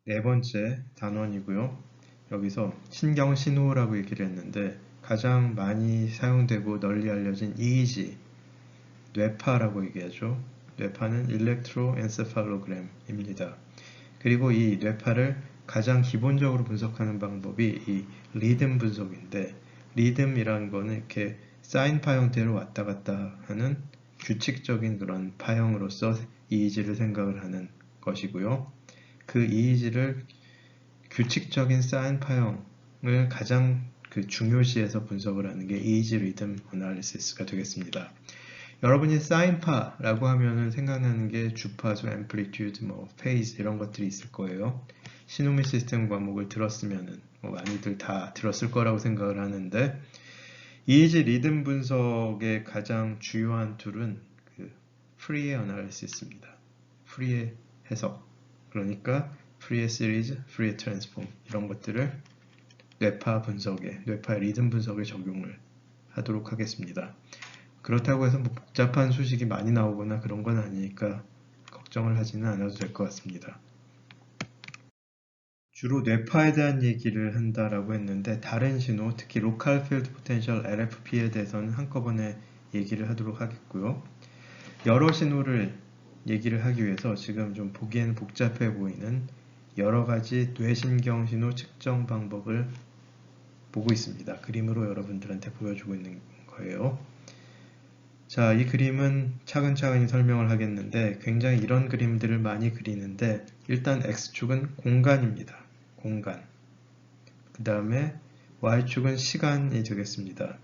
네 번째 단원이고요. 여기서 신경신호라고 얘기를 했는데 가장 많이 사용되고 널리 알려진 EEG, 뇌파라고 얘기하죠. 뇌파는 일렉트로엔세팔로그램입니다. 그리고 이 뇌파를 가장 기본적으로 분석하는 방법이 이 리듬 분석인데, 리듬이라는 거는 이렇게 사인파 형태로 왔다 갔다 하는 규칙적인 그런 파형으로서 EEG를 생각을 하는 것이고요. 그 EEG를 규칙적인 사인 파형을 가장 중요시해서 분석을 하는 게 EEG 리듬 어널리시스가 되겠습니다. 여러분이 사인파라고 하면은 생각나는 게 주파수, 앰플리튜드, 페이즈 이런 것들이 있을 거예요. 신호미 시스템 과목을 들었으면은 많이들 다 들었을 거라고 생각을 하는데, EEG 리듬 분석의 가장 주요한 툴은 프리의 어널리시스입니다. 프리의 해석, 그러니까 프리의 시리즈, 프리의 트랜스폼 이런 것들을 뇌파 분석에, 뇌파 리듬 분석에 적용을 하도록 하겠습니다. 그렇다고 해서 복잡한 수식이 많이 나오거나 그런 건 아니니까 걱정을 하지는 않아도 될 것 같습니다. 주로 뇌파에 대한 얘기를 한다라고 했는데, 다른 신호, 특히 로컬 필드 포텐셜 LFP에 대해서는 한꺼번에 얘기를 하도록 하겠고요. 여러 신호를 얘기를 하기 위해서 지금 좀 보기에는 복잡해 보이는 여러 가지 뇌신경 신호 측정 방법을 보고 있습니다. 그림으로 여러분들한테 보여주고 있는 거예요. 자, 이 그림은 차근차근히 설명을 하겠는데, 굉장히 이런 그림들을 많이 그리는데, 일단 X축은 공간입니다. 공간. 그 다음에 Y축은 시간이 되겠습니다.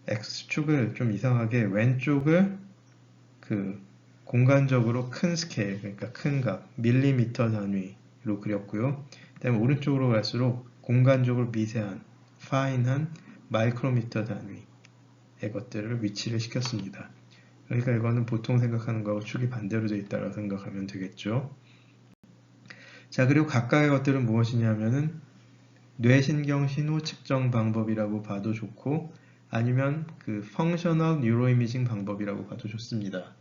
X축을 좀 이상하게 왼쪽을 공간적으로 큰 스케일, 그러니까 큰 값, 밀리미터 단위로 그렸고요. 그 다음에 오른쪽으로 갈수록 공간적으로 미세한, 파인한 마이크로미터 단위의 것들을 위치를 시켰습니다. 그러니까 이거는 보통 생각하는 거하고 축이 반대로 되어 있다고 생각하면 되겠죠. 자, 그리고 각각의 것들은 무엇이냐면은 뇌신경 신호 측정 방법이라고 봐도 좋고, 아니면 펑셔널 뉴로이미징 방법이라고 봐도 좋습니다.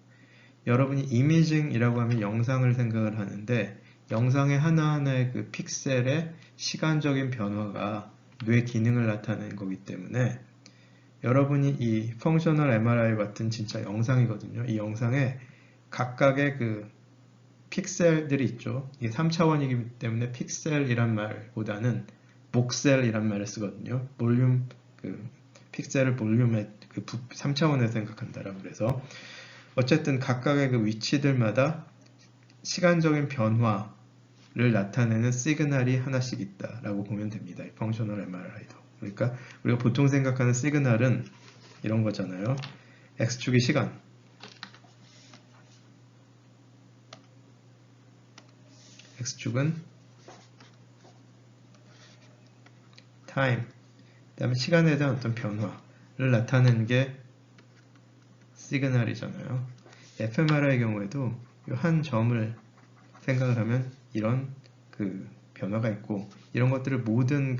여러분이 이미징이라고 하면 영상을 생각을 하는데, 영상의 하나하나의 픽셀의 시간적인 변화가 뇌 기능을 나타내는 거기 때문에, 여러분이 이 펑셔널 MRI 같은 진짜 영상이거든요. 이 영상에 각각의 픽셀들이 있죠. 이게 3차원이기 때문에 픽셀이란 말보다는 목셀이란 말을 쓰거든요. 볼륨, 픽셀을 볼륨의 3차원에서 생각한다라고 그래서, 어쨌든 각각의 위치들마다 시간적인 변화를 나타내는 시그널이 하나씩 있다라고 보면 됩니다. 이 펑셔널 MRI도. 그러니까 우리가 보통 생각하는 시그널은 이런 거잖아요. X축이 시간, X축은 time, 그 다음에 시간에 대한 어떤 변화를 나타내는 게 시그널이잖아요. fMRI의 경우에도 이 한 점을 생각을 하면 이런 변화가 있고, 이런 것들을 모든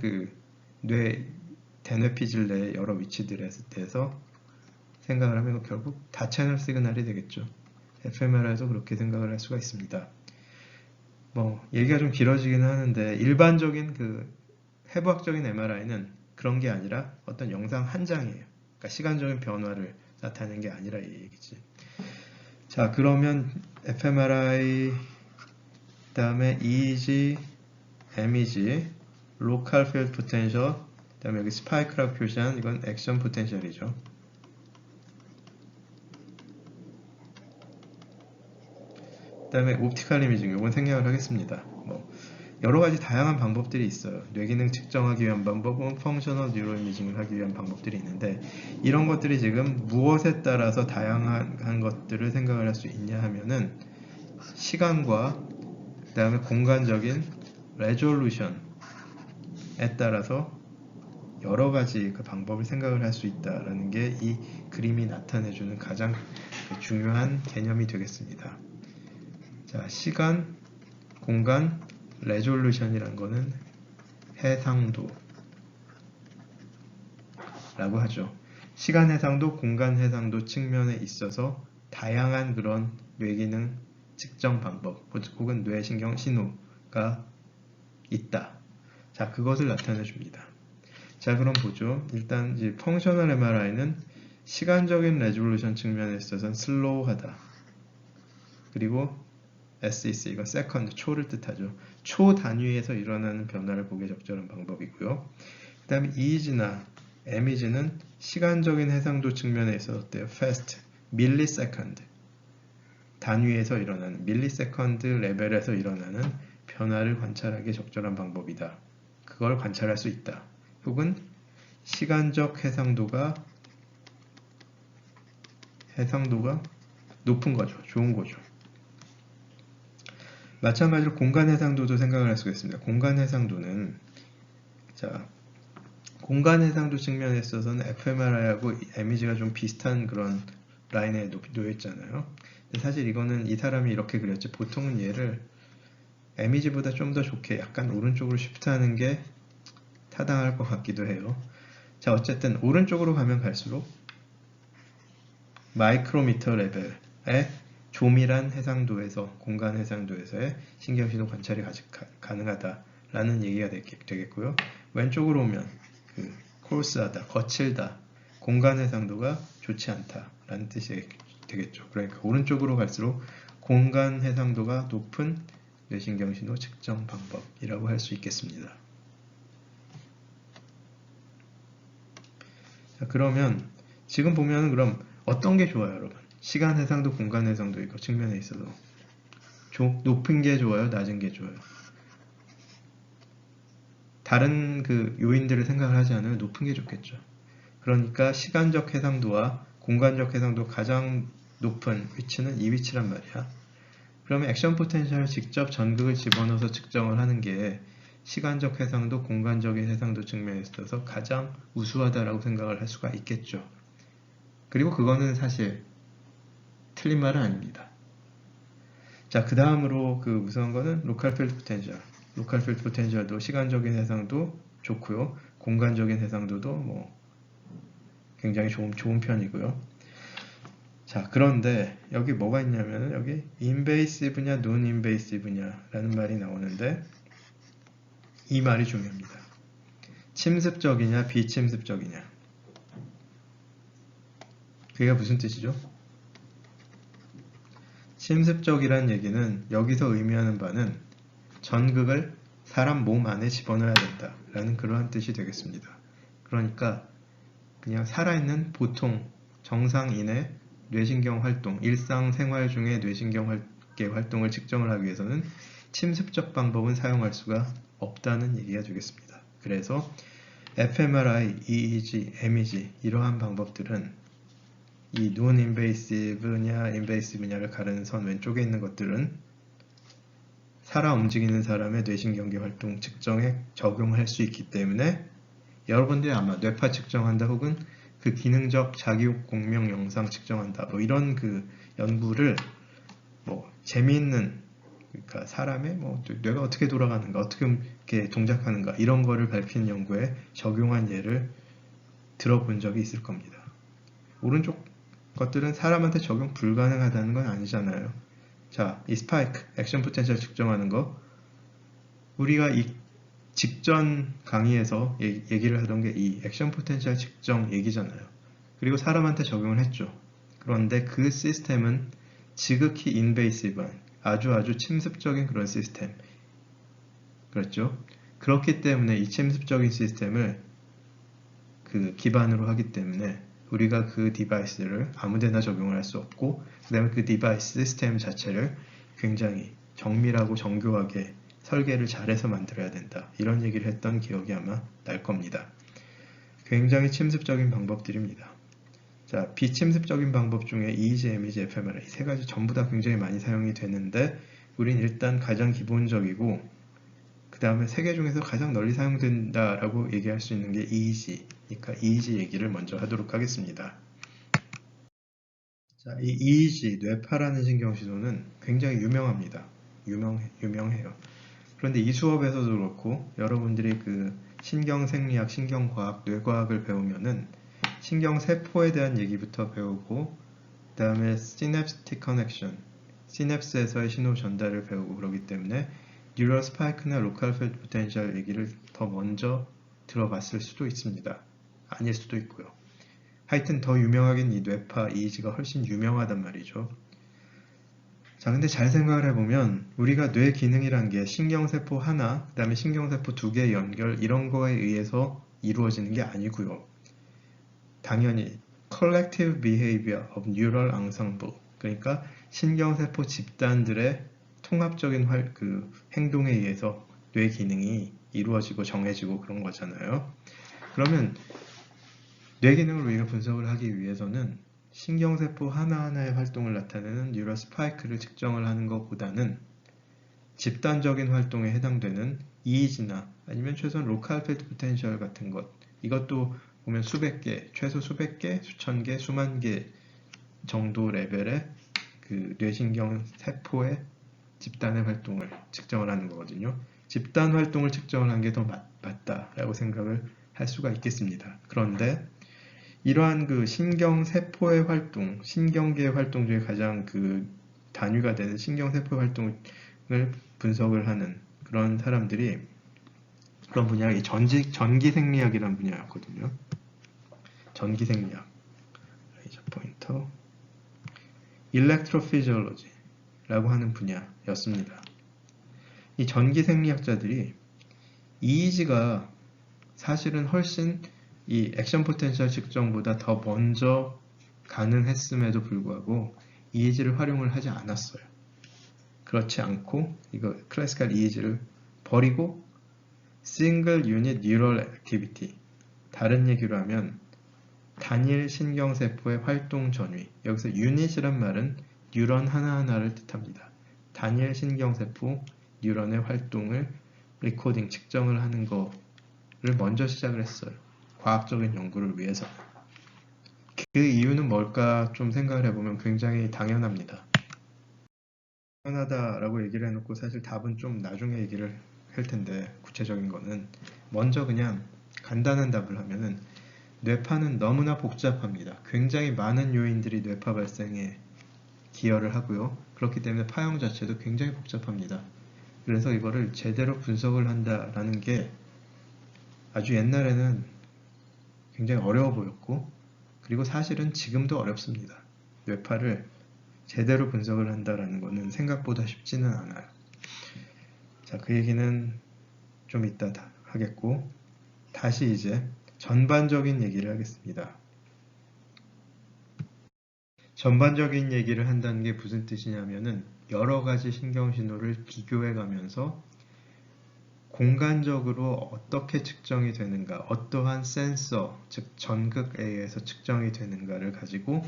대뇌피질 내의 여러 위치들에 대해서 생각을 하면 결국 다채널 시그널이 되겠죠. fMRI에도 그렇게 생각을 할 수가 있습니다. 얘기가 좀 길어지긴 하는데, 일반적인 해부학적인 MRI는 그런 게 아니라 어떤 영상 한 장이에요. 그러니까 시간적인 변화를 나타내는 게 아니라 이 얘기지. 자, 그러면 fMRI, 다음에 EEG, MEG, Local Field Potential, 다음에 여기 스파이크라고 표시한 이건 액션 포텐셜이죠. 그 다음에 옵티컬 이미징, 이건 생략을 하겠습니다. 여러 가지 다양한 방법들이 있어요. 뇌기능 측정하기 위한 방법은 펑셔널 뉴로 이미징을 하기 위한 방법들이 있는데, 이런 것들이 지금 무엇에 따라서 다양한 것들을 생각을 할 수 있냐 하면은 시간과 그 다음에 공간적인 레졸루션에 따라서 여러 가지 방법을 생각을 할 수 있다라는 게 이 그림이 나타내주는 가장 중요한 개념이 되겠습니다. 자, 시간, 공간, 레졸루션이란 거는 해상도라고 하죠. 시간 해상도, 공간 해상도 측면에 있어서 다양한 그런 뇌기능 측정 방법 혹은 뇌신경 신호가 있다. 자, 그것을 나타내 줍니다. 자, 그럼 보죠. 일단 이제 펑셔널 MRI는 시간적인 레졸루션 측면에 있어서는 슬로우하다. 그리고 SEC, 이건 세컨드, 초를 뜻하죠. 초 단위에서 일어나는 변화를 보기에 적절한 방법이고요. 그 다음에 EEG나 MEG는 시간적인 해상도 측면에 있어서 어때요? fast, 밀리세컨드 단위에서 일어나는, 밀리세컨드 레벨에서 일어나는 변화를 관찰하기에 적절한 방법이다. 그걸 관찰할 수 있다. 혹은 시간적 해상도가 높은 거죠. 좋은 거죠. 마찬가지로 공간 해상도도 생각을 할 수가 있습니다. 공간 해상도는, 자, 공간 해상도 측면에 있어서는 fMRI하고 MEG가 좀 비슷한 그런 라인에 놓여 있잖아요. 근데 사실 이거는 이 사람이 이렇게 그렸지, 보통은 얘를 MEG보다 좀 더 좋게 약간 오른쪽으로 쉬프트하는 게 타당할 것 같기도 해요. 자, 어쨌든 오른쪽으로 가면 갈수록 마이크로미터 레벨의 조밀한 해상도에서, 공간 해상도에서의 신경신호 관찰이 가능하다라는 얘기가 되겠고요. 왼쪽으로 오면 코arse하다, 거칠다, 공간 해상도가 좋지 않다라는 뜻이 되겠죠. 그러니까 오른쪽으로 갈수록 공간 해상도가 높은 뇌신경신호 측정 방법이라고 할 수 있겠습니다. 자, 그러면 지금 보면 그럼 어떤 게 좋아요, 여러분? 시간 해상도, 공간 해상도 이거 측면에 있어서 높은 게 좋아요, 낮은 게 좋아요? 다른 그 요인들을 생각을 하지 않으면 높은 게 좋겠죠. 그러니까 시간적 해상도와 공간적 해상도 가장 높은 위치는 이 위치란 말이야. 그러면 액션 포텐셜을 직접 전극을 집어넣어서 측정을 하는 게 시간적 해상도, 공간적인 해상도 측면에 있어서 가장 우수하다라고 생각을 할 수가 있겠죠. 그리고 그거는 사실 틀린 말은 아닙니다. 자, 그 다음으로 그 무서운 거는 로컬 필드 포텐셜. 로컬 필드 포텐셜도 시간적인 해상도 좋고요. 공간적인 해상도도 뭐 굉장히 좋은 편이고요. 자, 그런데 여기 뭐가 있냐면 여기 인베이시브냐 논 인베이시브냐라는 말이 나오는데 이 말이 중요합니다. 침습적이냐 비침습적이냐. 그게 무슨 뜻이죠? 침습적이란 얘기는 여기서 의미하는 바는 전극을 사람 몸 안에 집어넣어야 된다 라는 그러한 뜻이 되겠습니다. 그러니까 그냥 살아있는 보통 정상인의 뇌신경 활동, 일상생활 중에 뇌신경 활동을 측정을 하기 위해서는 침습적 방법은 사용할 수가 없다는 얘기가 되겠습니다. 그래서 fMRI, EEG, MEG 이러한 방법들은 이 non-invasive냐 invasive냐를 가르는 선 왼쪽에 있는 것들은 살아 움직이는 사람의 뇌신경계 활동 측정에 적용할 수 있기 때문에 여러분들이 아마 뇌파 측정한다 혹은 그 기능적 자기혹 공명 영상 측정한다 뭐 이런 그 연구를 뭐 재미있는, 그러니까 사람의 뭐 뇌가 어떻게 돌아가는가, 어떻게 이렇게 동작하는가 이런 거를 밝히는 연구에 적용한 예를 들어본 적이 있을 겁니다. 오른쪽 것들은 사람한테 적용 불가능하다는 건 아니잖아요. 자, 이 스파이크, 액션 포텐셜 측정하는 거, 우리가 이 직전 강의에서 얘기를 하던 게 이 액션 포텐셜 측정 얘기잖아요. 그리고 사람한테 적용을 했죠. 그런데 그 시스템은 지극히 인베이시브한, 아주 침습적인 그런 시스템. 그렇죠? 그렇기 때문에 이 침습적인 시스템을 그 기반으로 하기 때문에 우리가 그 디바이스를 아무데나 적용을 할 수 없고, 그 다음에 그 디바이스 시스템 자체를 굉장히 정밀하고 정교하게 설계를 잘해서 만들어야 된다. 이런 얘기를 했던 기억이 아마 날 겁니다. 굉장히 침습적인 방법들입니다. 자, 비침습적인 방법 중에 EEG, MEG, fMRI 이 세 가지 전부 다 굉장히 많이 사용이 되는데 우린 일단 가장 기본적이고 그 다음에 세 개 중에서 가장 널리 사용된다라고 얘기할 수 있는 게 EEG. 그러니까 EEG 얘기를 먼저 하도록 하겠습니다. 자, 이 EEG, 뇌파라는 신경신호는 굉장히 유명합니다. 유명해요. 그런데 이 수업에서도 그렇고 여러분들이 그 신경생리학, 신경과학, 뇌과학을 배우면은 신경세포에 대한 얘기부터 배우고 그 다음에 시냅스틱 커넥션, 시냅스에서의 신호 전달을 배우고 그러기 때문에 뉴럴 스파이크나 로컬 필드 포텐셜 얘기를 더 먼저 들어봤을 수도 있습니다. 아닐 수도 있고요. 하여튼 더 유명하긴 이 뇌파 EEG가 훨씬 유명하단 말이죠. 자, 근데 잘 생각을 해보면 우리가 뇌 기능이란 게 신경세포 하나, 그 다음에 신경세포 두 개의 연결 이런 거에 의해서 이루어지는 게 아니고요. 당연히 collective behavior of neural ensemble, 그러니까 신경세포 집단들의 통합적인 행동에 의해서 뇌 기능이 이루어지고 정해지고 그런 거잖아요. 그러면 뇌 기능을 우리가 분석을 하기 위해서는 신경세포 하나하나의 활동을 나타내는 뉴럴 스파이크를 측정을 하는 것보다는 집단적인 활동에 해당되는 EEG나 아니면 최소한 로컬 필드 포텐셜 같은 것, 이것도 보면 수백 개, 최소 수백 개, 수천 개, 수만 개 정도 레벨의 그 뇌신경 세포의 집단의 활동을 측정을 하는 거거든요. 집단 활동을 측정을 하는 게 더 맞다라고 생각을 할 수가 있겠습니다. 그런데 이러한 그 신경세포의 활동, 신경계의 활동 중에 가장 그 단위가 되는 신경세포 활동을 분석을 하는 그런 사람들이 그런 분야가 이 전기생리학이라는 분야였거든요. 전기생리학. 레이저 포인터. 일렉트로피지올로지라고 하는 분야였습니다. 이 전기생리학자들이 EEG가 사실은 훨씬 이 액션 포텐셜 측정보다 더 먼저 가능했음에도 불구하고 EEG를 활용을 하지 않았어요. 그렇지 않고 이거 클래시컬 EEG를 버리고 Single Unit Neural Activity, 다른 얘기로 하면 단일 신경세포의 활동 전위, 여기서 유닛이란 말은 뉴런 하나하나를 뜻합니다. 단일 신경세포 뉴런의 활동을 리코딩, 측정을 하는 거를 먼저 시작을 했어요. 과학적인 연구를 위해서. 그 이유는 뭘까 좀 생각을 해보면 굉장히 당연합니다. 당연하다라고 얘기를 해놓고 사실 답은 좀 나중에 얘기를 할 텐데, 구체적인 거는 먼저 그냥 간단한 답을 하면은 뇌파는 너무나 복잡합니다. 굉장히 많은 요인들이 뇌파 발생에 기여를 하고요. 그렇기 때문에 파형 자체도 굉장히 복잡합니다. 그래서 이거를 제대로 분석을 한다라는 게 아주 옛날에는 굉장히 어려워 보였고, 그리고 사실은 지금도 어렵습니다. 뇌파를 제대로 분석을 한다라는 거는 생각보다 쉽지는 않아요. 자, 그 얘기는 좀 이따 하겠고, 다시 이제 전반적인 얘기를 하겠습니다. 전반적인 얘기를 한다는 게 무슨 뜻이냐면은 여러 가지 신경신호를 비교해 가면서 공간적으로 어떻게 측정이 되는가, 어떠한 센서, 즉 전극에 의해서 측정이 되는가를 가지고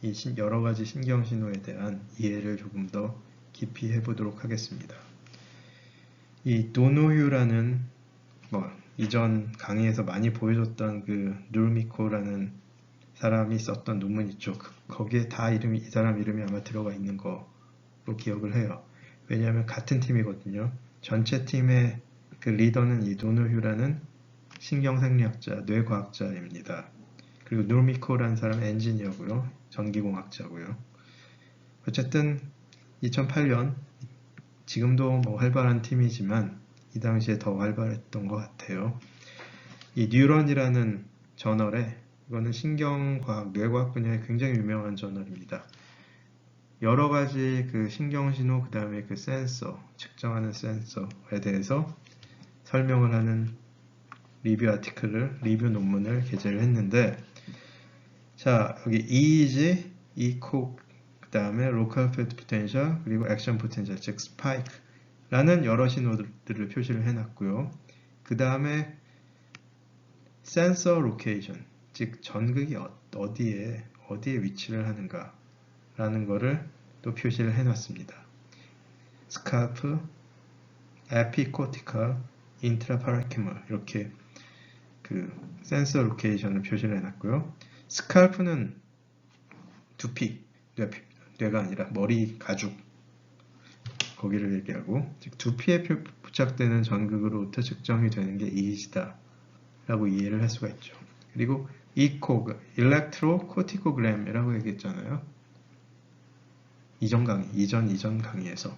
이 여러 가지 신경신호에 대한 이해를 조금 더 깊이 해보도록 하겠습니다. 이 도노휴라는 이전 강의에서 많이 보여줬던 그 누르미코라는 사람이 썼던 논문 있죠. 거기에 다 이 사람 이름이 아마 들어가 있는 거로 기억을 해요. 왜냐하면 같은 팀이거든요. 전체 팀의 그 리더는 이 도노휴라는 신경생리학자, 뇌과학자입니다. 그리고 누르미코라는 사람은 엔지니어고요. 전기공학자고요. 어쨌든 2008년 지금도 활발한 팀이지만 이 당시에 더 활발했던 것 같아요. 이 뉴런이라는 저널에, 이거는 신경과학, 뇌과학 분야에 굉장히 유명한 저널입니다. 여러 가지 그 신경신호, 그 다음에 그 센서, 측정하는 센서에 대해서 설명을 하는 리뷰 논문을 게재를 했는데, 자, 여기 EEG, ECOG, 그 다음에 Local Field Potential, 그리고 Action Potential, 즉 Spike라는 여러 신호들을 표시를 해놨고요. 그 다음에 Sensor Location, 즉 전극이 어디에 위치를 하는가 라는 거를 또 표시를 해놨습니다. 스칼프, 에피코티컬, 인트라파라키멀, 이렇게 그 센서 로케이션을 표시를 해놨고요. 스칼프는 두피, 뇌가 아니라 머리 가죽, 거기를 얘기하고, 즉 두피에 부착되는 전극으로부터 측정이 되는 게 EEG다 라고 이해를 할 수가 있죠. 그리고 ECOG, 일렉트로 코티코그램이라고 얘기했잖아요. 이전 강의에서.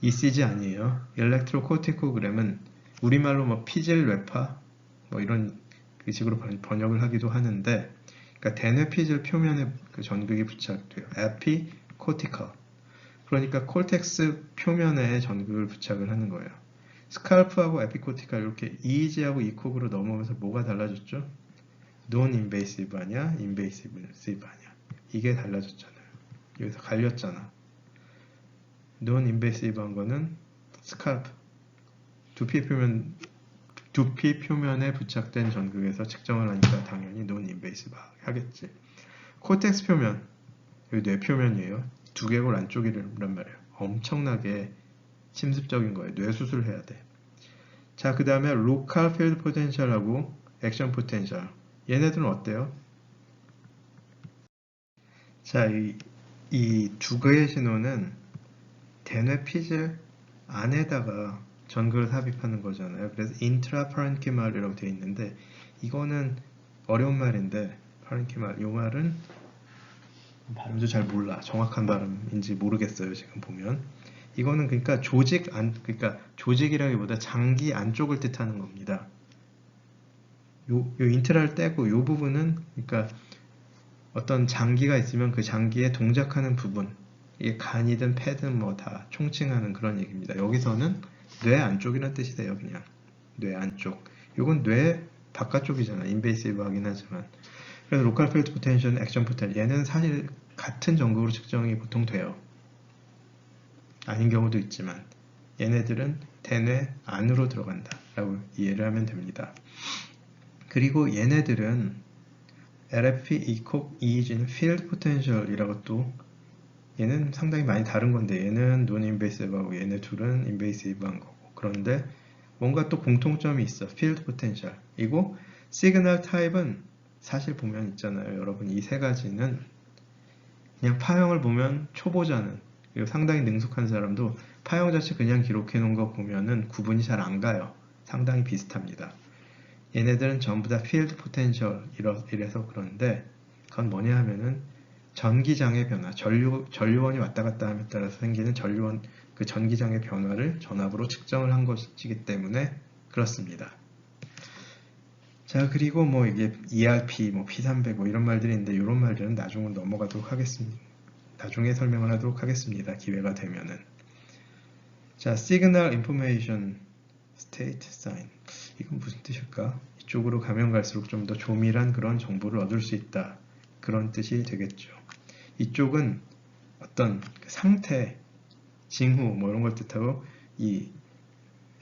ECG 아니에요. 일렉트로코티코그램은 우리말로 뭐 피질 뇌파 뭐 이런 그 식으로 번역을 하기도 하는데, 그러니까 대뇌 피질 표면에 그 전극이 부착돼요. 에피코티컬. 그러니까 콜텍스 표면에 전극을 부착을 하는 거예요. 스칼프하고 에피코티컬 이렇게 EEG하고 ECOG로 넘어오면서 뭐가 달라졌죠? 논 인베이시브 아니야? 인베이시브 아니야? 이게 달라졌잖아요. 여기서 갈렸잖아. 논 인베이시브 한 거는 스칼프, 두피 표면에 부착된 전극에서 측정을 하니까 당연히 논 인베이시브 하겠지. 코텍스 표면, 여기 뇌 표면이에요. 두개골 안쪽이란 말이에요. 엄청나게 침습적인 거예요. 뇌 수술해야 돼. 자, 그 다음에 로컬 필드 포텐셜하고 액션 포텐셜. 얘네들은 어때요? 자, 이 두 개의 신호는 대뇌 피질 안에다가 전극을 삽입하는 거잖아요. 그래서 인트라파렌키말이라고 되어 있는데, 이거는 어려운 말인데, 파렌키말, 이 말은 발음도 잘 몰라. 정확한 발음인지 모르겠어요. 지금 보면 이거는 그러니까 그러니까 조직이라기보다 장기 안쪽을 뜻하는 겁니다. 요 인트라를 떼고 요 부분은 그러니까 어떤 장기가 있으면 그 장기에 동작하는 부분, 이게 간이든 폐든 뭐 다 총칭하는 그런 얘기입니다. 여기서는 뇌 안쪽이라는 뜻이 돼요. 그냥 뇌 안쪽. 요건 뇌 바깥쪽이잖아. 인베이시브 하긴 하지만. 그래서 로컬 필드 포텐셜, 액션 포텐셜, 얘는 사실 같은 전극으로 측정이 보통 돼요. 아닌 경우도 있지만 얘네들은 대뇌 안으로 들어간다 라고 이해를 하면 됩니다. 그리고 얘네들은 LFP, ECOG, EEG는 필드 포텐셜이라고 또 얘는 상당히 많이 다른 건데, 얘는 논 인베이시브하고 얘네 둘은 인베이시브한 거고, 그런데 뭔가 또 공통점이 있어. 필드 포텐셜. 이고 시그널 타입은 사실 보면 있잖아요. 여러분 이 세 가지는 그냥 파형을 보면 초보자는, 그리고 상당히 능숙한 사람도 파형 자체 그냥 기록해 놓은 거 보면은 구분이 잘 안 가요. 상당히 비슷합니다. 얘네들은 전부 다 필드 포텐셜 이래서 그런데, 그건 뭐냐 하면은 전기장의 변화, 전류원이 왔다 갔다 함에 따라서 생기는 그 전기장의 변화를 전압으로 측정을 한 것이기 때문에 그렇습니다. 자, 그리고 뭐 이게 ERP, 뭐 P300 뭐 이런 말들이 있는데, 이런 말들은 나중에 넘어가도록 하겠습니다. 나중에 설명을 하도록 하겠습니다. 기회가 되면은. 자, Signal Information State Sign. 이건 무슨 뜻일까? 이쪽으로 가면 갈수록 좀 더 조밀한 그런 정보를 얻을 수 있다. 그런 뜻이 되겠죠. 이쪽은 어떤 상태, 징후 뭐 이런 걸 뜻하고, 이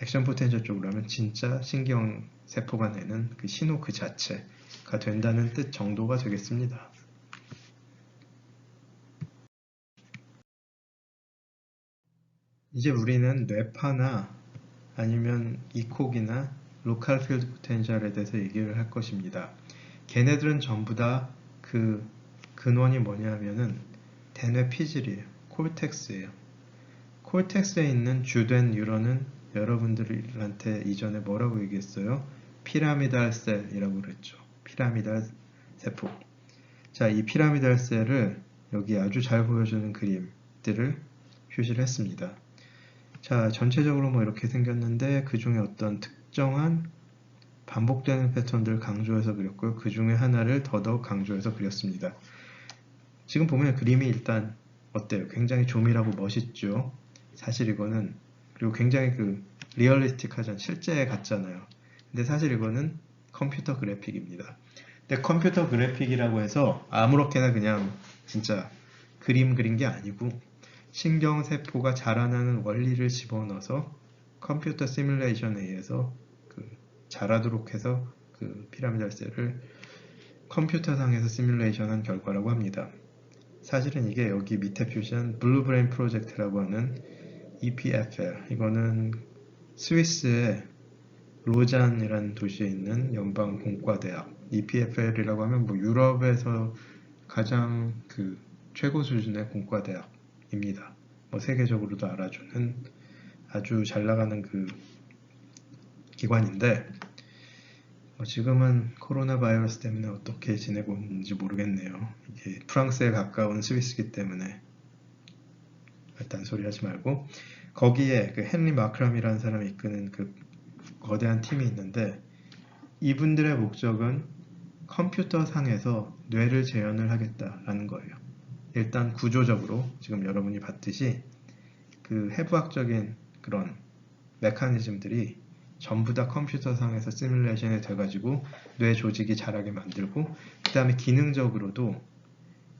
액션 포텐셜 쪽으로 하면 진짜 신경 세포가 내는 그 신호 그 자체가 된다는 뜻 정도가 되겠습니다. 이제 우리는 뇌파나 아니면 이콕이나 로컬 필드 포텐셜에 대해서 얘기를 할 것입니다. 걔네들은 전부 다 그 근원이 뭐냐 하면은 대뇌 피질이에요. 콜텍스예요. 콜텍스에 있는 주된 뉴런은 여러분들한테 이전에 뭐라고 얘기했어요? 피라미달 셀이라고 그랬죠. 피라미달 세포. 자, 이 피라미달 셀을 여기 아주 잘 보여주는 그림들을 표시를 했습니다. 자, 전체적으로 뭐 이렇게 생겼는데, 그 중에 어떤 특정한 반복되는 패턴들을 강조해서 그렸고요. 그 중에 하나를 더더욱 강조해서 그렸습니다. 지금 보면 그림이 일단 어때요? 굉장히 조밀하고 멋있죠? 사실 이거는, 그리고 굉장히 그 리얼리스틱하잖아요. 실제 같잖아요. 근데 사실 이거는 컴퓨터 그래픽입니다. 근데 컴퓨터 그래픽이라고 해서 아무렇게나 그냥 진짜 그림 그린 게 아니고, 신경세포가 자라나는 원리를 집어넣어서 컴퓨터 시뮬레이션에 의해서 자라도록 해서 그 피라미달 셀을 컴퓨터상에서 시뮬레이션한 결과라고 합니다. 사실은 이게 여기 밑에 표시한 블루브레인 프로젝트라고 하는 EPFL, 이거는 스위스의 로잔이라는 도시에 있는 연방공과대학, EPFL이라고 하면 뭐 유럽에서 가장 그 최고 수준의 공과대학입니다. 뭐 세계적으로도 알아주는 아주 잘 나가는 그 기관인데, 지금은 코로나 바이러스 때문에 어떻게 지내고 있는지 모르겠네요. 이게 프랑스에 가까운 스위스이기 때문에. 딴소리 하지 말고 거기에 그 헨리 마크람이라는 사람이 이끄는 그 거대한 팀이 있는데 이분들의 목적은 컴퓨터 상에서 뇌를 재현을 하겠다라는 거예요. 일단 구조적으로 지금 여러분이 봤듯이 그 해부학적인 그런 메커니즘들이 전부 다 컴퓨터 상에서 시뮬레이션이 돼가지고 뇌 조직이 자라게 만들고 그 다음에 기능적으로도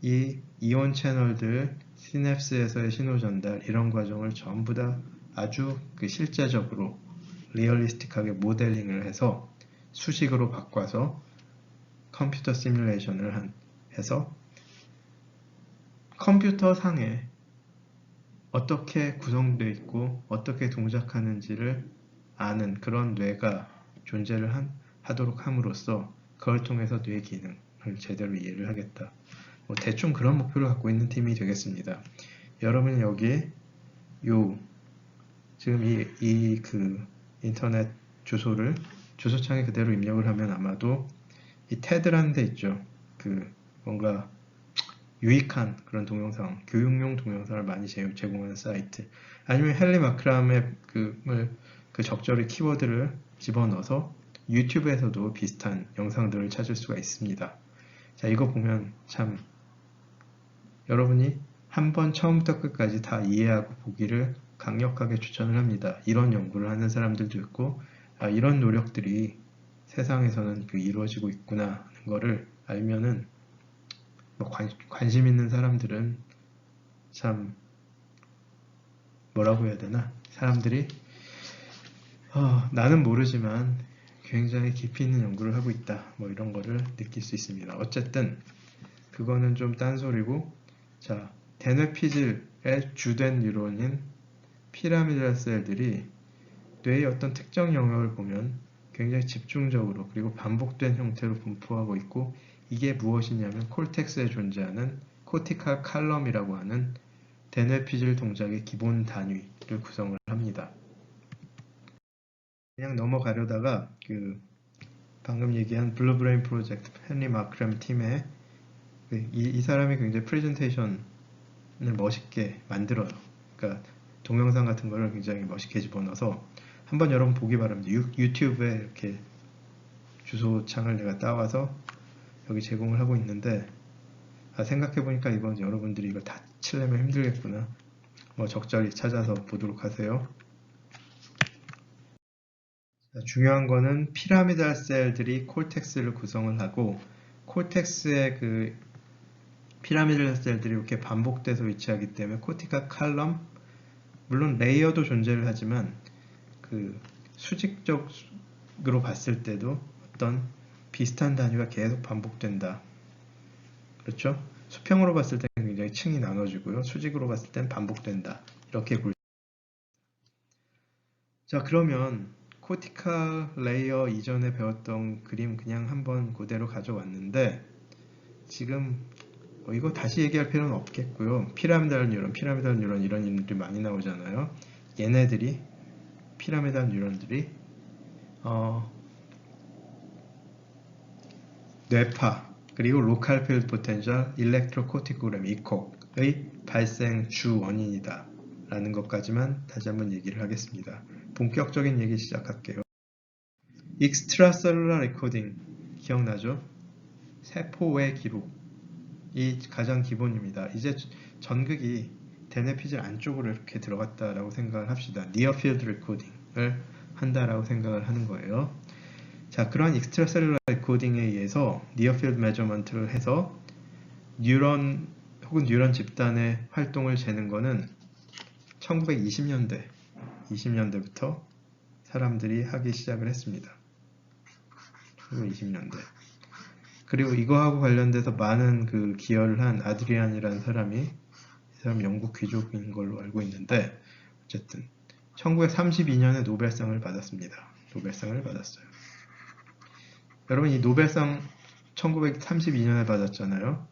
이 이온 채널들 시냅스에서의 신호 전달 이런 과정을 전부 다 아주 그 실제적으로 리얼리스틱하게 모델링을 해서 수식으로 바꿔서 컴퓨터 시뮬레이션을 해서 컴퓨터 상에 어떻게 구성되어 있고 어떻게 동작하는지를 아는 그런 뇌가 존재를 하도록 함으로써 그걸 통해서 뇌 기능을 제대로 이해를 하겠다. 대충 그런 목표를 갖고 있는 팀이 되겠습니다. 여러분은 여기에 지금 이 그 인터넷 주소를 주소창에 그대로 입력을 하면 아마도 이 테드라는 데 있죠. 그 뭔가 유익한 그런 동영상, 교육용 동영상을 많이 제공하는 사이트, 아니면 헨리 마크람의 그 적절히 키워드를 집어넣어서 유튜브에서도 비슷한 영상들을 찾을 수가 있습니다. 자, 이거 보면 참 여러분이 한번 처음부터 끝까지 다 이해하고 보기를 강력하게 추천을 합니다. 이런 연구를 하는 사람들도 있고 이런 노력들이 세상에서는 이루어지고 있구나 하는 거를 알면은 관심 있는 사람들은 참 뭐라고 해야 되나? 사람들이 나는 모르지만 굉장히 깊이 있는 연구를 하고 있다. 뭐 이런 거를 느낄 수 있습니다. 어쨌든 그거는 좀 딴소리고, 자, 대뇌피질의 주된 뉴런인 피라미달 셀들이 뇌의 어떤 특정 영역을 보면 굉장히 집중적으로 그리고 반복된 형태로 분포하고 있고, 이게 무엇이냐면 콜텍스에 존재하는 코티칼 칼럼이라고 하는 대뇌피질 동작의 기본 단위를 구성을 합니다. 그냥 넘어가려다가 방금 얘기한 블루브레인 프로젝트 헨리 마크람 팀의 이 사람이 굉장히 프레젠테이션을 멋있게 만들어요. 그러니까 동영상 같은 거를 굉장히 멋있게 집어넣어서 한번 여러분 보기 바랍니다. 유튜브에 이렇게 주소창을 내가 따와서 여기 제공을 하고 있는데, 생각해보니까 이건 여러분들이 이걸 다 치려면 힘들겠구나. 적절히 찾아서 보도록 하세요. 자, 중요한 거는 피라미달 셀들이 콜텍스를 구성을 하고, 콜텍스의 피라미달 셀들이 이렇게 반복돼서 위치하기 때문에 코티칼 칼럼, 물론 레이어도 존재를 하지만 수직적으로 봤을 때도 어떤 비슷한 단위가 계속 반복된다. 그렇죠? 수평으로 봤을 때는 굉장히 층이 나눠지고요. 수직으로 봤을 때는 반복된다. 이렇게 자, 그러면 코티칼 레이어 이전에 배웠던 그림 그냥 한번 그대로 가져왔는데, 지금 이거 다시 얘기할 필요는 없겠고요. 피라미달 뉴런 이런 이름들이 많이 나오잖아요. 얘네들이 피라미달 뉴런들이 뇌파 그리고 로컬 필드 포텐셜 일렉트로코티코그램 이콕의 발생 주 원인이다 라는 것까지만 다시 한번 얘기를 하겠습니다. 본격적인 얘기 시작할게요. 익스트라셀룰라 레코딩 기억나죠? 세포외 기록이 가장 기본입니다. 이제 전극이 대뇌피질 안쪽으로 이렇게 들어갔다라고 생각을 합시다. 니어필드 레코딩을 한다라고 생각을 하는 거예요. 자, 그런 익스트라셀룰라 레코딩에 의해서 니어필드 메저먼트를 해서 뉴런 혹은 뉴런 집단의 활동을 재는 거는 1920년대부터 사람들이 하기 시작을 했습니다. 1920년대. 그리고 이거하고 관련돼서 많은 기여를 한 아드리안이라는 사람이, 이 사람 영국 귀족인 걸로 알고 있는데, 어쨌든 1932년에 노벨상을 받았습니다. 노벨상을 받았어요. 여러분, 이 노벨상 1932년에 받았잖아요.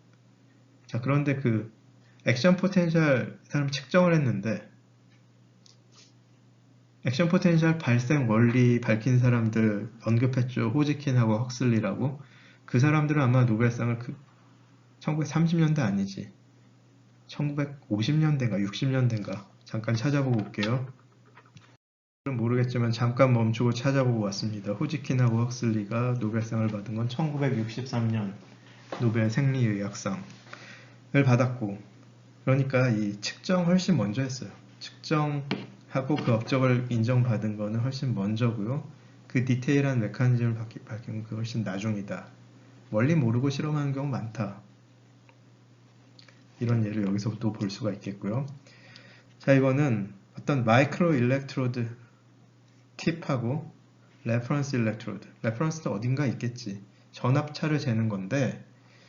자, 그런데 액션 포텐셜 사람 측정을 했는데, 액션 포텐셜 발생 원리 밝힌 사람들 언급했죠. 호지킨하고 헉슬리라고. 그 사람들은 아마 노벨상을 1930년대 아니지. 1950년대인가 60년대인가 잠깐 찾아보고 올게요. 모르겠지만 잠깐 멈추고 찾아보고 왔습니다. 후지킨하고 헉슬리가 노벨상을 받은 건 1963년 노벨 생리의학상을 받았고, 그러니까 이 측정 훨씬 먼저 했어요. 측정하고 그 업적을 인정받은 거는 훨씬 먼저고요. 그 디테일한 메커니즘을 밝힌 그 훨씬 나중이다. 원리 모르고 실험하는 경우 많다. 이런 예를 여기서 또 볼 수가 있겠고요. 자, 이거는 어떤 마이크로 일렉트로드 팁하고 레퍼런스 일렉트로드. 레퍼런스도 어딘가 있겠지. 전압차를 재는 건데,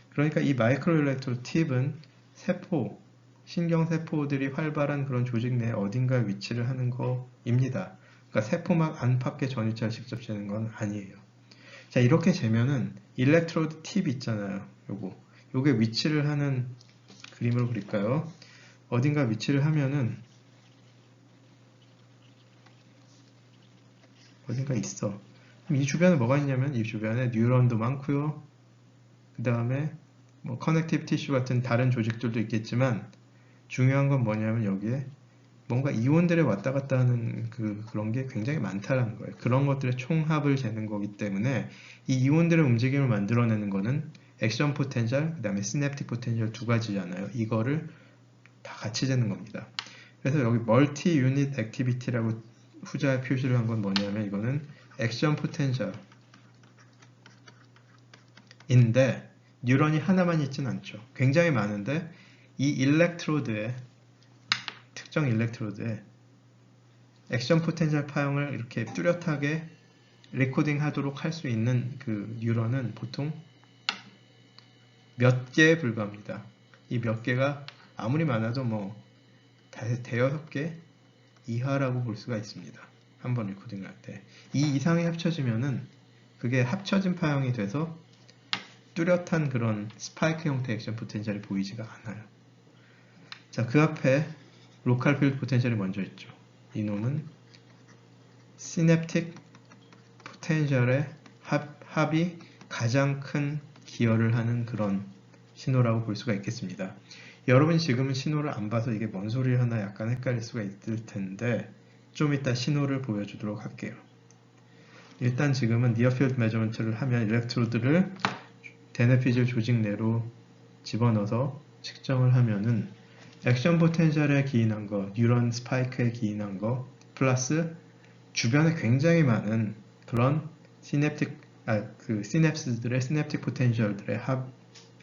그러니까 이 마이크로 일렉트로드 팁은 세포, 신경세포들이 활발한 그런 조직 내에 어딘가 위치를 하는 거입니다. 그러니까 세포막 안팎의 전위차를 직접 재는 건 아니에요. 자, 이렇게 재면은 일렉트로드 팁 있잖아요. 요게 위치를 하는 그림을 그릴까요? 어딘가 위치를 하면은 어딘가 있어. 그럼 이 주변에 뭐가 있냐면 이 주변에 뉴런도 많고요. 그 다음에 뭐 커넥티브 티슈 같은 다른 조직들도 있겠지만 중요한 건 뭐냐면 여기에 뭔가 이온들이 왔다 갔다 하는 그런 게 굉장히 많다라는 거예요. 그런 것들의 총합을 재는 거기 때문에 이 이온들의 움직임을 만들어내는 거는 액션 포텐셜, 그 다음에 시냅틱 포텐셜 두 가지잖아요. 이거를 다 같이 재는 겁니다. 그래서 여기 멀티 유닛 액티비티라고 후자에 표시를 한 건 뭐냐면 이거는 액션 포텐셜인데 뉴런이 하나만 있진 않죠. 굉장히 많은데 이 일렉트로드에 특정 일렉트로드에 액션 포텐셜 파형을 이렇게 뚜렷하게 레코딩 하도록 할 수 있는 그 뉴런은 보통 몇 개에 불과합니다. 이 몇 개가 아무리 많아도 뭐 대여섯 개 이하라고 볼 수가 있습니다. 한번 레코딩을 할 때. 이 이상이 합쳐지면은 그게 합쳐진 파형이 돼서 뚜렷한 그런 스파이크 형태 액션 포텐셜이 보이지가 않아요. 자, 그 앞에 로컬 필드 포텐셜이 먼저 있죠. 이놈은 시냅틱 포텐셜의 합이 가장 큰 기여를 하는 그런 신호라고 볼 수가 있겠습니다. 여러분 지금은 신호를 안 봐서 이게 뭔 소리 하나 약간 헷갈릴 수가 있을 텐데 좀 이따 신호를 보여주도록 할게요. 일단 지금은 니어필드 메저먼트를 하면 일렉트로드를 데네피질 조직 내로 집어넣어서 측정을 하면은 액션 포텐셜에 기인한 거, 뉴런 스파이크에 기인한 거, 플러스 주변에 굉장히 많은 그런 시냅스들의 시냅틱 포텐셜들의 합에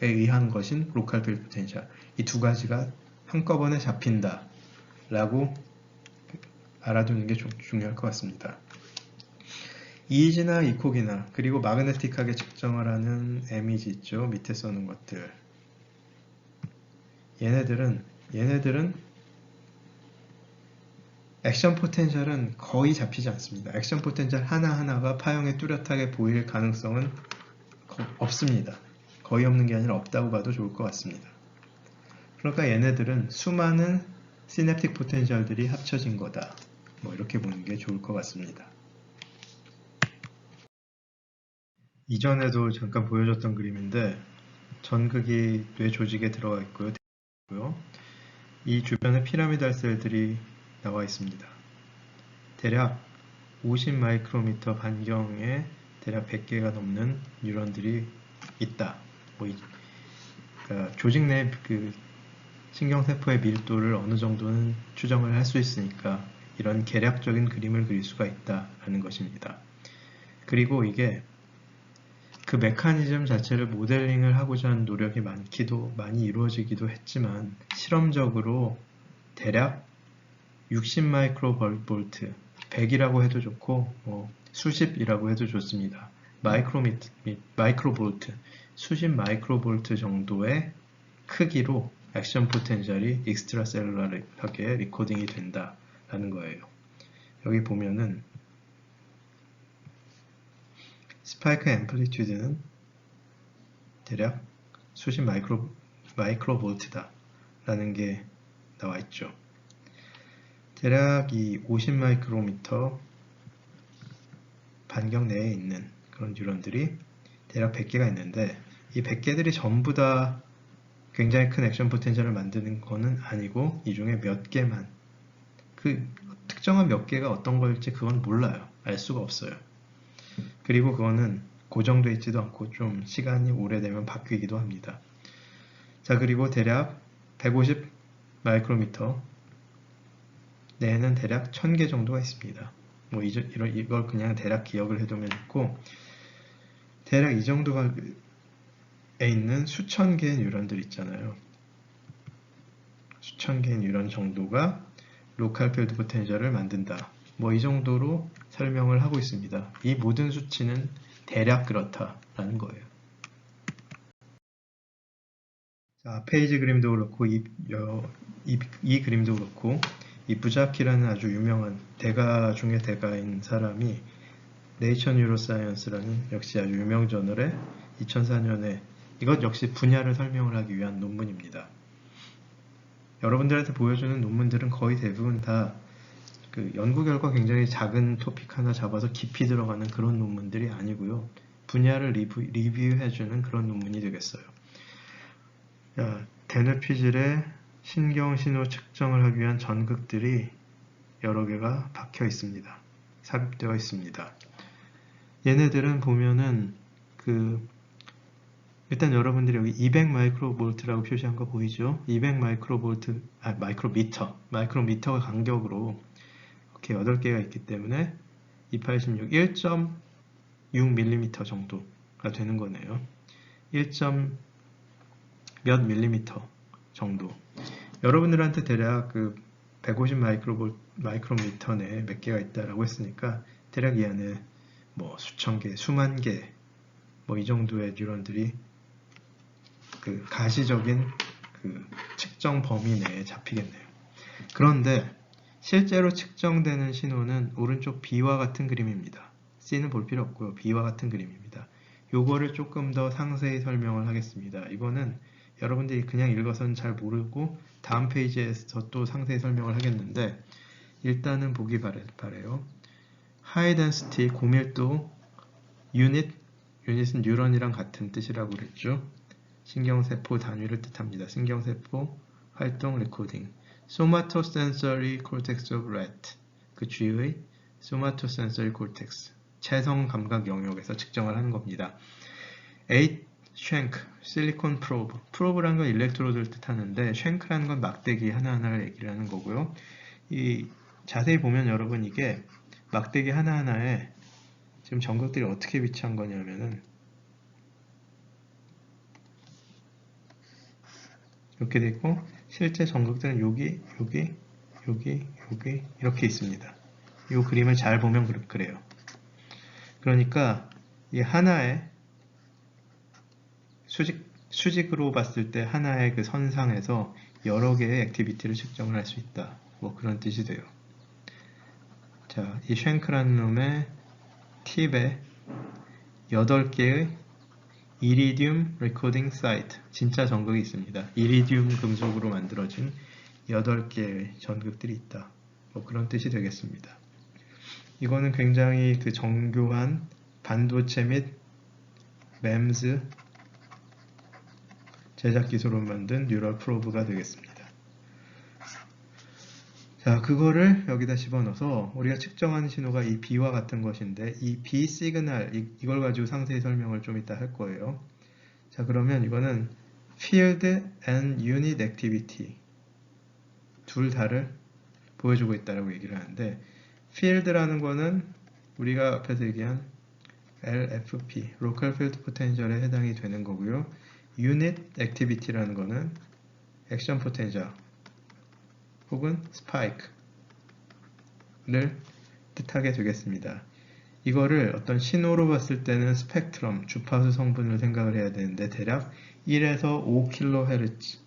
의한 것인 로컬 필드 포텐셜. 이 두 가지가 한꺼번에 잡힌다 라고 알아두는 게 중요할 것 같습니다. EEG나 이콕이나 그리고 마그네틱하게 측정을 하는 MEG 있죠. 밑에 써놓은 것들. 얘네들은 액션 포텐셜은 거의 잡히지 않습니다. 액션 포텐셜 하나하나가 파형에 뚜렷하게 보일 가능성은 없습니다. 거의 없는 게 아니라 없다고 봐도 좋을 것 같습니다. 그러니까 얘네들은 수많은 시냅틱 포텐셜들이 합쳐진 거다. 뭐 이렇게 보는 게 좋을 것 같습니다. 이전에도 잠깐 보여줬던 그림인데 전극이 뇌 조직에 들어가 있고요. 이 주변에 피라미달 셀들이 나와 있습니다. 대략 50 마이크로미터 반경에 대략 100개가 넘는 뉴런들이 있다. 그러니까 조직 내 그 신경세포의 밀도를 어느 정도는 추정을 할 수 있으니까 이런 계략적인 그림을 그릴 수가 있다라는 것입니다. 그리고 이게 그 메커니즘 자체를 모델링을 하고자 하는 노력이 많이 이루어지기도 했지만 실험적으로 대략 60 마이크로볼트, 100이라고 해도 좋고 뭐 수십이라고 해도 좋습니다. 마이크로볼트, 수십 마이크로볼트 정도의 크기로 액션 포텐셜이 익스트라셀룰러하게 리코딩이 된다라는 거예요. 여기 보면은 스파이크 앰플리튜드는 대략 수십 마이크로볼트다 라는 게 나와 있죠. 대략 이 50 마이크로미터 반경 내에 있는 그런 뉴런들이 대략 100개가 있는데 이 100개들이 전부 다 굉장히 큰 액션 포텐셜을 만드는 거는 아니고 이 중에 몇 개만, 그 특정한 몇 개가 어떤 걸지 그건 몰라요. 알 수가 없어요. 그리고 그거는 고정되어 있지도 않고 좀 시간이 오래되면 바뀌기도 합니다. 자, 그리고 대략 150 마이크로미터 내에는 대략 1000개 정도가 있습니다. 뭐 이걸 그냥 대략 기억을 해두면 있고, 대략 이 정도에 있는 수천 개의 뉴런들 있잖아요. 수천 개의 뉴런 정도가 로컬 필드 포텐셜을 만든다. 뭐 이 정도로 설명을 하고 있습니다. 이 모든 수치는 대략 그렇다라는 거예요. 자, 페이지 그림도 그렇고 이 그림도 그렇고, 이 부자키라는 아주 유명한 대가 중의 대가인 사람이 네이처 뉴로사이언스라는 역시 아주 유명 저널에 2004년에 이것 역시 분야를 설명을 하기 위한 논문입니다. 여러분들한테 보여주는 논문들은 거의 대부분 다 그 연구 결과 굉장히 작은 토픽 하나 잡아서 깊이 들어가는 그런 논문들이 아니고요. 분야를 리뷰해주는 그런 논문이 되겠어요. 대뇌피질의 신경신호 측정을 하기 위한 전극들이 여러 개가 박혀 있습니다. 삽입되어 있습니다. 얘네들은 보면은 일단 여러분들이 여기 200 마이크로볼트라고 표시한 거 보이죠? 200 마이크로볼트, 마이크로미터 간격으로 이렇게 8개가 있기 때문에 286, 1.6mm 정도가 되는 거네요. 1. 몇 밀리미터 정도. 여러분들한테 대략 150 마이크로미터 내에 몇 개가 있다라고 했으니까 대략 이 안에 뭐 수천 개, 수만 개, 뭐 이 정도의 뉴런들이 가시적인 측정 범위 내에 잡히겠네요. 그런데 실제로 측정되는 신호는 오른쪽 B와 같은 그림입니다. C는 볼 필요 없고요. B와 같은 그림입니다. 요거를 조금 더 상세히 설명을 하겠습니다. 이거는 여러분들이 그냥 읽어서는 잘 모르고 다음 페이지에서 또 상세히 설명을 하겠는데, 일단은 보기 바래요. High density, 고밀도 유닛은 뉴런이랑 같은 뜻이라고 그랬죠. 신경세포 단위를 뜻합니다. 신경세포 활동 레코딩. Somatosensory cortex of rat. 그 쥐의 somatosensory cortex. 체성 감각 영역에서 측정을 하는 겁니다. 8 쉔크, 실리콘 프로브. 프로브라는 건 일렉트로드를 뜻하는데 쉔크라는 건 막대기 하나하나를 얘기를 하는 거고요. 자세히 보면 여러분 이게 막대기 하나하나에 지금 전극들이 어떻게 위치한 거냐면은 이렇게 돼 있고, 실제 전극들은 여기 이렇게 있습니다. 이 그림을 잘 보면 그래요. 그러니까 이 하나의 수직으로 봤을 때 하나의 그 선상에서 여러 개의 액티비티를 측정을 할 수 있다. 뭐 그런 뜻이 돼요. 자, 이 쉔크라는 놈의 팁에 8개의 이리듐 레코딩 사이트, 진짜 전극이 있습니다. 이리듐 금속으로 만들어진 8개의 전극들이 있다. 뭐 그런 뜻이 되겠습니다. 이거는 굉장히 정교한 반도체 및 MEMS 제작 기술로 만든 뉴럴 프로브가 되겠습니다. 자, 그거를 여기다 집어넣어서 우리가 측정하는 신호가 이 B와 같은 것인데, 이 B 시그널, 이걸 가지고 상세히 설명을 좀 이따 할 거예요. 자, 그러면 이거는 Field and Unit Activity 둘 다를 보여주고 있다고 얘기를 하는데, Field라는 거는 우리가 앞에서 얘기한 LFP, Local Field Potential에 해당이 되는 거고요. Unit Activity라는 거는 Action Potential 혹은 스파이크를 뜻하게 되겠습니다. 이거를 어떤 신호로 봤을 때는 스펙트럼, 주파수 성분을 생각을 해야 되는데 대략 1에서 5kHz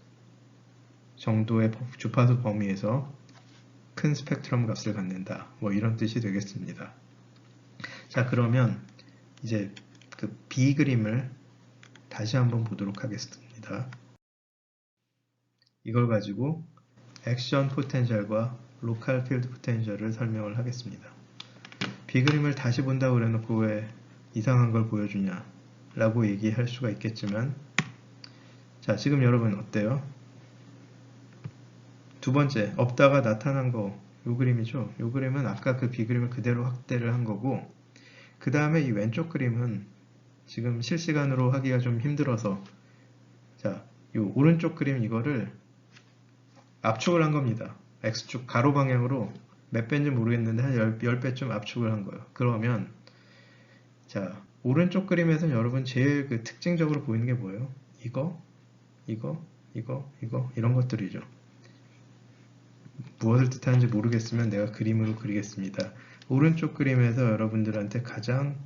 정도의 주파수 범위에서 큰 스펙트럼 값을 갖는다. 뭐 이런 뜻이 되겠습니다. 자, 그러면 이제 B 그림을 다시 한번 보도록 하겠습니다. 이걸 가지고 액션 포텐셜과 로컬 필드 포텐셜을 설명을 하겠습니다. B 그림을 다시 본다고 그래놓고 왜 이상한 걸 보여주냐 라고 얘기할 수가 있겠지만, 자, 지금 여러분 어때요? 두 번째, 없다가 나타난 거, 요 그림이죠? 요 그림은 아까 그 비그림을 그대로 확대를 한 거고, 그 다음에 이 왼쪽 그림은 지금 실시간으로 하기가 좀 힘들어서, 자, 요 오른쪽 그림 이거를 압축을 한 겁니다. X축 가로 방향으로 몇 배인지 모르겠는데 한 10배쯤 압축을 한 거예요. 그러면, 자, 오른쪽 그림에서는 여러분 제일 그 특징적으로 보이는 게 뭐예요? 이거, 이런 것들이죠. 무엇을 뜻하는지 모르겠으면 내가 그림으로 그리겠습니다. 오른쪽 그림에서 여러분들한테 가장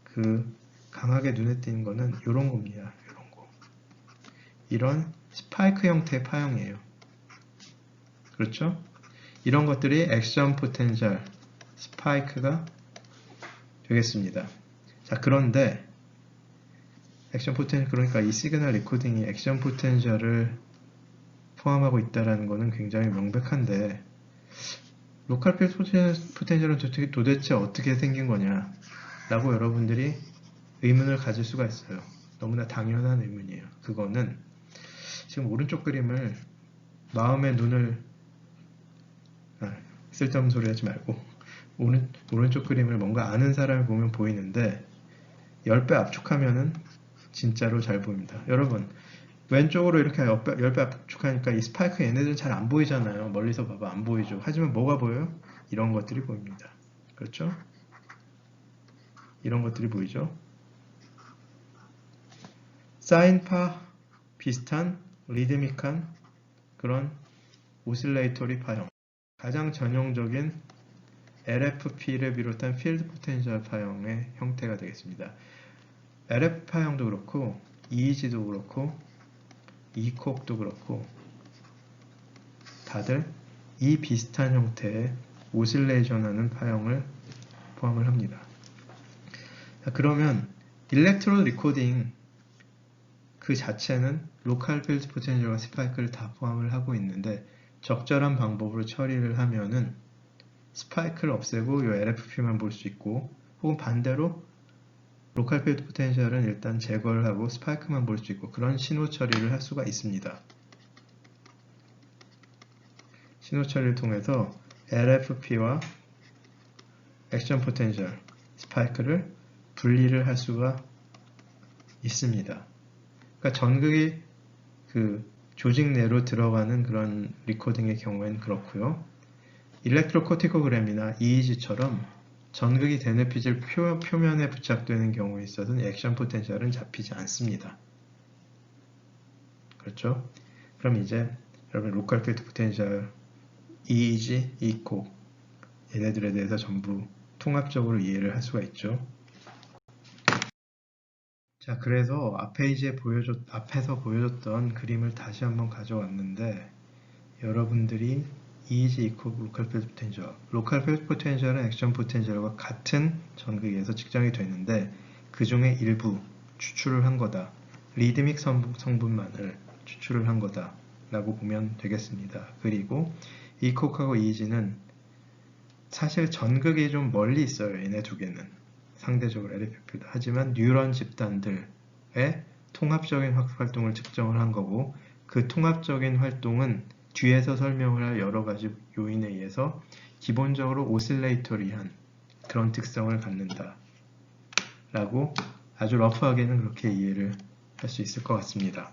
그 강하게 눈에 띄는 거는 이런 겁니다. 이런 거. 이런 스파이크 형태의 파형이에요. 그렇죠? 이런 것들이 액션 포텐셜 스파이크가 되겠습니다. 자, 그런데 액션 포텐셜, 그러니까 이 시그널 리코딩이 액션 포텐셜을 포함하고 있다는 것은 굉장히 명백한데, 로컬 필드 포텐셜은 도대체 어떻게 생긴 거냐 라고 여러분들이 의문을 가질 수가 있어요. 너무나 당연한 의문이에요. 그거는 지금 오른쪽 그림을 마음의 눈을 쓸데없는 소리 하지 말고 오른쪽 그림을 뭔가 아는 사람이 보면 보이는데 10배 압축하면은 진짜로 잘 보입니다. 여러분 왼쪽으로 이렇게 10배 압축하니까 이 스파이크 얘네들은 잘 안 보이잖아요. 멀리서 봐봐 안 보이죠. 하지만 뭐가 보여요? 이런 것들이 보입니다. 그렇죠? 이런 것들이 보이죠? 사인파 비슷한 리드믹한 그런 오실레이터리 파형, 가장 전형적인 LFP를 비롯한 필드 포텐셜 파형의 형태가 되겠습니다. LF 파형도 그렇고 EEG도 그렇고 ECOG도 그렇고 다들 이 비슷한 형태의 오실레이션하는 파형을 포함을 합니다. 자, 그러면 일렉트로 리코딩 그 자체는 로컬 필드 포텐셜과 스파이크를 다 포함을 하고 있는데 적절한 방법으로 처리를 하면은 스파이크를 없애고 이 LFP만 볼 수 있고, 혹은 반대로 로컬 필드 포텐셜은 일단 제거를 하고 스파이크만 볼 수 있고, 그런 신호 처리를 할 수가 있습니다. 신호 처리를 통해서 LFP와 액션 포텐셜, 스파이크를 분리를 할 수가 있습니다. 그러니까 전극이 그 조직 내로 들어가는 그런 리코딩의 경우에는 그렇고요. 일렉트로코티코그램이나 EEG처럼 전극이 되는 피질 표면에 부착되는 경우에 있어서는 액션 포텐셜은 잡히지 않습니다. 그렇죠? 그럼 이제 여러분 로컬 필드 포텐셜, EEG, ECO 얘네들에 대해서 전부 통합적으로 이해를 할 수가 있죠. 자, 그래서 앞에서 보여줬던 그림을 다시 한번 가져왔는데, 여러분들이 EEG, ECO, 로컬 필드 포텐셜, 로컬 필드 포텐셜은 액션 포텐셜과 같은 전극에서 측정이 되는데 그 중에 일부 추출을 한 거다. 리드믹 성분만을 추출을 한 거다 라고 보면 되겠습니다. 그리고 ECO하고 EEG는 사실 전극이 좀 멀리 있어요. 얘네 두 개는 상대적으로 LFP보다. 하지만 뉴런 집단들의 통합적인 활동을 측정을 한 거고, 그 통합적인 활동은 뒤에서 설명을 할 여러 가지 요인에 의해서 기본적으로 오실레이터리한 그런 특성을 갖는다 라고 아주 러프하게는 그렇게 이해를 할 수 있을 것 같습니다.